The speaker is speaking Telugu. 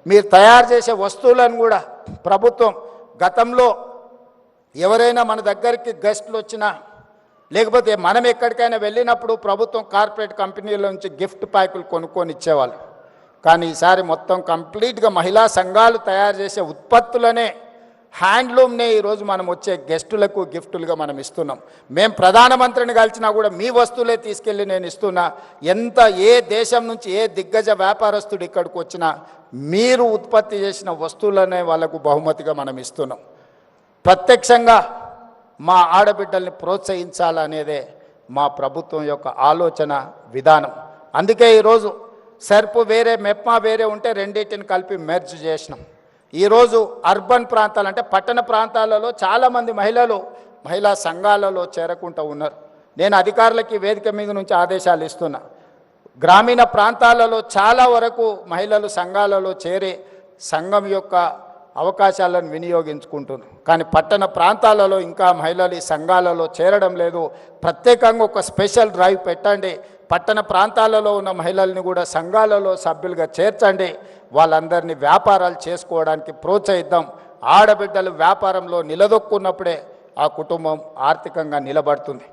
మీరు తయారు చేసే వస్తువులను కూడా ప్రభుత్వం గతంలో ఎవరైనా మన దగ్గరికి గెస్టులు వచ్చినా లేకపోతే మనం ఎక్కడికైనా వెళ్ళినప్పుడు ప్రభుత్వం కార్పొరేట్ కంపెనీల నుంచి గిఫ్ట్ ప్యాకులు కొనుక్కొని ఇచ్చేవాళ్ళు. కానీ ఈసారి మొత్తం కంప్లీట్గా మహిళా సంఘాలు తయారు చేసే ఉత్పత్తులనే హ్యాండ్లూమ్నే ఈరోజు మనం వచ్చే గెస్టులకు గిఫ్టులుగా మనం ఇస్తున్నాం. మేము ప్రధానమంత్రిని కలిసినా కూడా మీ వస్తువులే తీసుకెళ్ళి నేను ఇస్తున్నా. ఏ దేశం నుంచి ఏ దిగ్గజ వ్యాపారస్తుడు ఇక్కడికి వచ్చినా మీరు ఉత్పత్తి చేసిన వస్తువులనే వాళ్ళకు బహుమతిగా మనం ఇస్తున్నాం. ప్రత్యక్షంగా మా ఆడబిడ్డల్ని ప్రోత్సహించాలనేదే మా ప్రభుత్వం యొక్క ఆలోచన విధానం. అందుకే ఈరోజు సర్పు వేరే మెప్మా వేరే ఉంటే రెండింటిని కలిపి మెర్జ్ చేసినాం. ఈరోజు అర్బన్ ప్రాంతాలు అంటే పట్టణ ప్రాంతాలలో చాలామంది మహిళా సంఘాలలో చేరకుంటూ ఉన్నారు. నేను అధికారులకి వేదిక మీద నుంచి ఆదేశాలు ఇస్తున్నా. గ్రామీణ ప్రాంతాలలో చాలా వరకు మహిళలు సంఘాలలో చేరి సంఘం యొక్క అవకాశాలను వినియోగించుకుంటున్నారు. కానీ పట్టణ ప్రాంతాలలో ఇంకా మహిళలు ఈ సంఘాలలో చేరడం లేదు. ప్రత్యేకంగా ఒక స్పెషల్ డ్రైవ్ పెట్టండి. పట్టణ ప్రాంతాలలో ఉన్న మహిళల్ని కూడా సంఘాలలో సభ్యులుగా చేర్చండి. వాళ్ళందరినీ వ్యాపారాలు చేసుకోవడానికి ప్రోత్సహిద్దాం. ఆడబిడ్డలు వ్యాపారంలో నిలదొక్కున్నప్పుడే ఆ కుటుంబం ఆర్థికంగా నిలబడుతుంది.